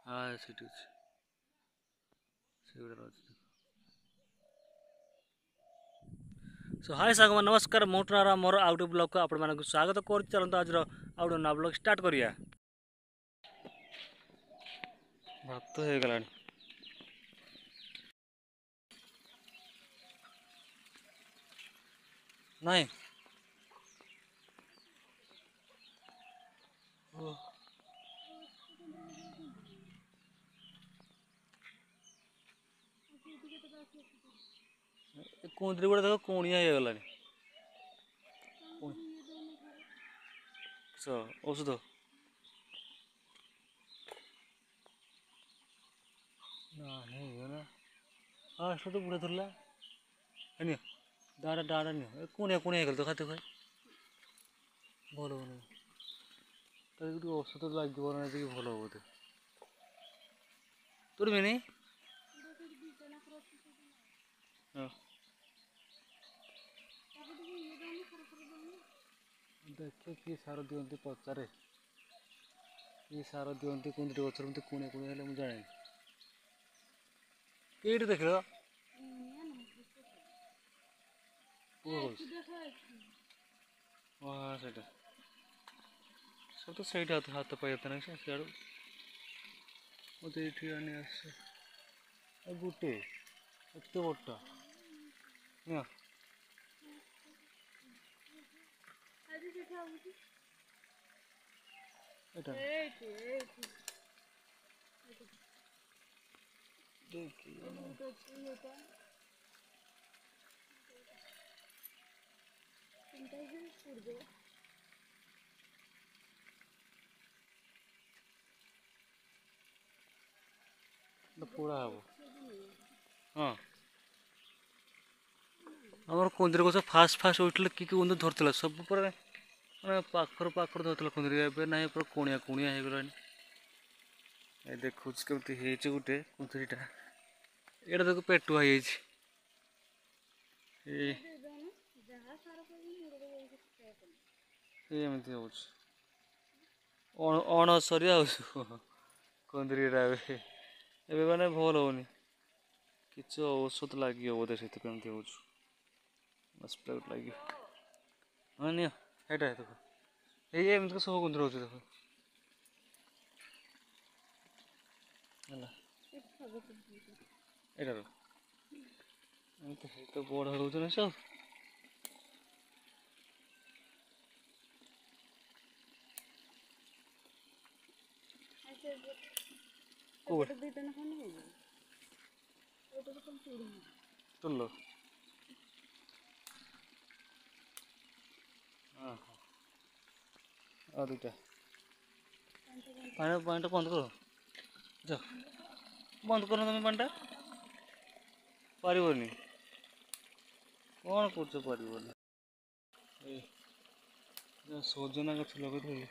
हाँ ସେଠି ଅଛି ସେଗୁଡ଼ା ଅଛି। ସୋ ହାଇ ସାଙ୍ଗମାନେ ନମସ୍କାର ମୁଁ ଟୁନାର ମୋର ଆଉ ଗୋଟେ ବ୍ଲଗ୍କୁ ଆପଣମାନଙ୍କୁ ସ୍ୱାଗତ କରୁଛି। ଚାଲନ୍ତୁ ଆଜିର ଆଉ ଗୋଟେ ନୂଆ ବ୍ଲଗ୍ ଷ୍ଟାର୍ଟ କରିବା। ଭାତ ହେଇଗଲାଣି। ନାଇଁ ଓ କୁନ୍ଦରି ଗୁଡ଼ା ଦେଖ କୁଣିଆ ହେଇଗଲାଣି। ଔଷଧ ନା ହଁ ସେଠୁ ବୁଢ଼ା ଧରିଲା ନିଅ ଡାଁଡ଼ା ଡାଁଡ଼ା ନିଅ କୁଣିଆ କୁଣିଆ ହେଇଗଲା ତ ଖାତେ ଖାଇ ଭଲ ହଉନି। ତାର ଟିକେ ଔଷଧ ଲାଗିବ ନା ଟିକେ ଭଲ ହବ ବୋଧେ। ତୁରବିନି ହଁ ଦେଖେ କି ସାର ଦିଅନ୍ତି ପଚାରେ କି ସାର ଦିଅନ୍ତି କୁନ୍ଦୁରି ଗଛରେ ଏମିତି କୁଣିଆ କୁଣିଆ ହେଲେ ମୁଁ ଜାଣିନି। ଏଇଠି ଦେଖିଲ ସେଇଟା ସବୁ ତ ସେଇଟା ହାତ ପାଇତା ନାହିଁ ସେ ସିଆଡ଼ୁ ମୋତେ ଏଇଠି ଆଣି ଆସେ ଆଉ ଗୋଟେ ଏତେ ବଡ଼ଟା ନିଅ ଏଇଟା ଦେଖି ପୋଡ଼ା ହବ ହଁ। ଆମର କୁନ୍ଦୁରି ଗଛ ଫାଷ୍ଟ ଉଠିଲେ କି କୁନ୍ଦୁରି ଧରିଥିଲା ସବୁ ପୁରା ମାନେ ପାଖରୁ ଧରିଥିଲା କୁନ୍ଦୁରି ଏବେ ନାହିଁ ପୁରା କୁଣିଆ କୁଣିଆ ହେଇଗଲାଣି। ଏ ଦେଖୁଛି କେମିତି ହେଇଛି ଗୋଟେ କୁନ୍ଦୁରିଟା ଏଇଟା ତାକୁ ପେଟୁଆ ହେଇଯାଇଛି। ଏ ଏମିତି ହଉଛି ଅଣସରିଆ ଆଉ କୁନ୍ଦୁରିଟା ଏବେ ମାନେ ଭଲ ହଉନି କିଛି ଔଷଧ ଲାଗିବ ବୋଧେ ସେଥିପାଇଁ ଏମିତି ହଉଛି ସ୍ପ୍ରେ ଲାଗିବ। ହଁ ନିଅ ହେଇଟା ଦେଖ ଏଇ ଏମିତି ସବୁ କୁନ୍ଦୁରି ହଉଛି ଦେଖ ହେଲା ଏଇଟାରୁ ଏମିତି ତ ବଡ଼ ରହୁଛି ନା ସବୁ ତୁଲ ହଁ ଆଉ ଦୁଇଟା ପାଣିଟା ବନ୍ଦ କର ଯ ବନ୍ଦ କର ତମେ ପାଣିଟା ପାରିବନି କଣ କରୁଛ ପାରିବନି। ଏ ସଜନା ଗଛ ଲଗେଇଥିଲି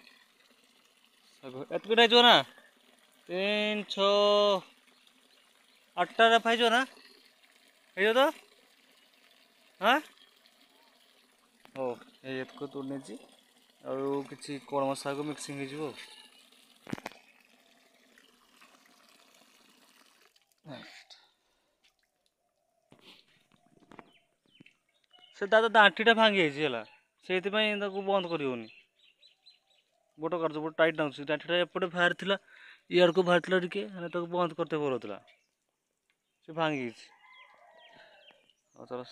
ଶାଗ ଏତିକିଟା ହେଇଯିବ ନା 3 6 8ଟା ପାଇଯିବ ନା ହେଇଯିବ ତ ହଁ ହଉ ଏଇ ଏତକ ତୋଳି ନେଇଛି ଆଉ କିଛି କଳମ ଶାଗ ମିକ୍ସିଂ ହେଇଯିବ ଆଉ ସେ ଦାଣ୍ଠିଟା ଭାଙ୍ଗି ଯାଇଛି ହେଲା ସେଇଥିପାଇଁ ତାକୁ ବନ୍ଦ କରିହଉନି। ବୋଟ କାଟୁଛି ବୋଟ ଟାଇଟ୍ ନାଗୁଛି ଦାଣ୍ଠିଟା ଏପଟେ ବାହାରିଥିଲା ଇଆଡ଼କୁ ବାହାରିଥିଲା ଟିକେ ହେଲେ ତାକୁ ବନ୍ଦ କରିତେ ଭଲ ହଉଥିଲା ସେ ଭାଙ୍ଗି ଯାଇଛି। ହଉ ଚାଲ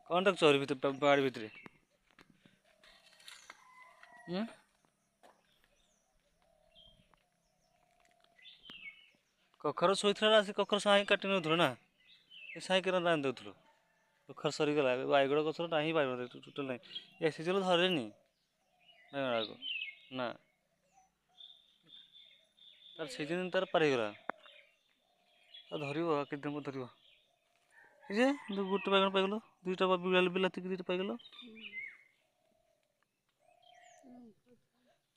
କଣ ଦେଖୁଛ ଆରି ଭିତରେ ବାଡ଼ି ଭିତରେ ଉଁ କଖାରୁ ଶୋଇଥିଲା ସେ କଖାରୁ ସାଇଁ କାଟି ନେଉଥିଲ ନା ଏ ସାଇକେଲ ରାନ୍ଧି ଦେଉଥିଲୁ କଖାରୁ ସରିଗଲା ବାଇଗଣ ଗଛର ନାହିଁ ବାଇଗଣ ଟୋଟାଲ ନାହିଁ ଏ ସିଜନ ଧରେନି ବାଇଗଣ ନା ତାର ସିଜିନ ତାର ପାର ହେଇଗଲା ଆଉ ଧରିବ ଆଉ କେତେ ଦିନ ପରେ ଧରିବ ଏ ଯେ ଗୋଟେ ବାଇଗଣ ପାଇଗଲ ଦୁଇଟା ବିଲାତି ଦିଟା ପାଇଗଲ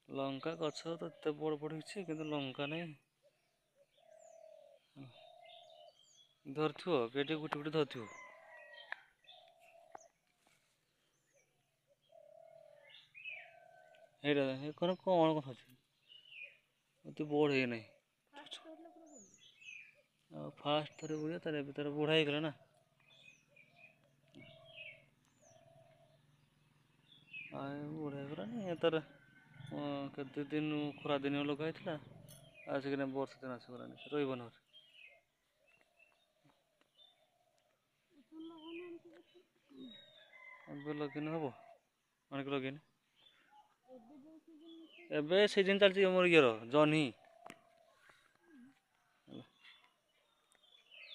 ଲଙ୍କା ଗଛ ତ ଏତେ ବଡ଼ ବଡ଼ ହେଇଛି କିନ୍ତୁ ଲଙ୍କା ନାହିଁ ଧରିଥିବ କେଠି ଗୋଟେ ଗୋଟେ ଧରିଥିବ ହେଇଟା କଣ ଅଛି ଏତେ ବଡ଼ ହେଇନାହିଁ। ଆଉ ଫାଷ୍ଟ ଥରେ ବୁଢ଼ିଆ ତାର ଏବେ ତାର ବୁଢ଼ା ହେଇଗଲା ନା। ଆଉ ବୁଢ଼ା ହେଇଗଲାଣି ତାର କେତେ ଦିନ ଖରା ଦିନ ଲଗା ହେଇଥିଲା ଆସିକିନା ବର୍ଷା ଦିନ ଆସିଗଲାଣି ରହିବନି। ଏବେ ଲଗେଇନେ ହବ ଆଣିକି ଲଗେଇନେ। ଏବେ ସିଜିନ୍ ଚାଲିଛି ଆମର ଇଏର ଜହ୍ନି।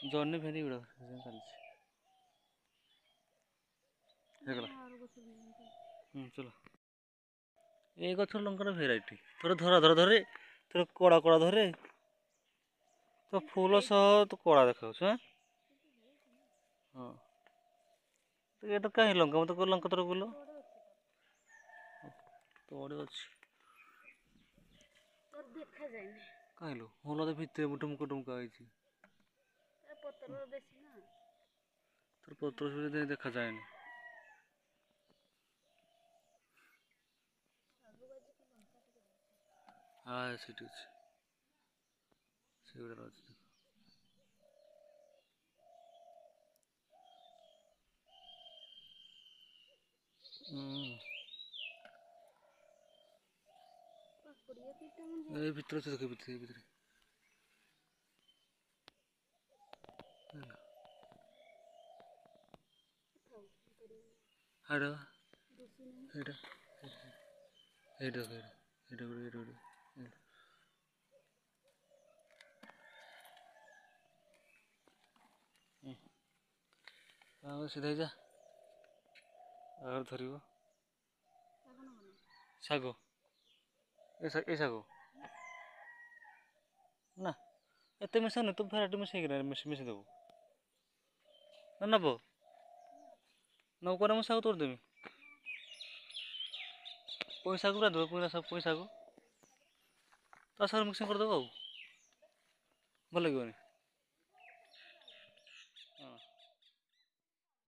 ଜହ୍ନି ଭେଣ୍ଡି ଗୁଡ଼ା ସିଜିନ୍ ଚାଲିଛି। ହେଇଗଲା। ଚଲ ଏଇ ଗଛ ଲଙ୍କାର ଭେରାଇଟି ଥରେ ଧରେ ଥରେ କଡ଼ା ଧରେ ତ ଫୁଲ ସହ ତ କଳା ଦେଖାଯାଉଛି। ହଁ ଏଟା କାହିଁ ଲଙ୍କା ମତେ କହିଲ ଲଙ୍କା ତୋର କହିଲ ତଳେ ଅଛି କାହିଁଲୁ ଭଲ ଭିତରେ ଟୁମକା ହେଇଛି। ତୋର ପତ୍ର ସୁଧା ଦେଖାଯାଏନି। ହଁ ସେଠି ଅଛି ସେଗୁଡ଼ା ଅଛି। ଏଇ ଭିତରେ ଅଛି ଦେଖ ଭିତରେ ହାଡ଼ ଏଇଟା ସିଧା ହେଇଯା ଆଉ ଧରିବ ଶାଗ ଏ ଶାଗ ନା ଏତେ ମିଶାନି ତୁ ଭେରାଇଟି ମିଶେଇକିନା ମିଶେଇ ଦେବୁ ନା ନେବ ନୌକରେ ମୁଁ ଶାଗ ତୋड़ ଦେବି। ପଇସାକୁ ପୁରା ଦେବ ପଇସାକୁ ତା ସାଙ୍ଗରେ ମିକ୍ସିଂ କରିଦେବ ଆଉ ଭଲ ଲାଗିବନି।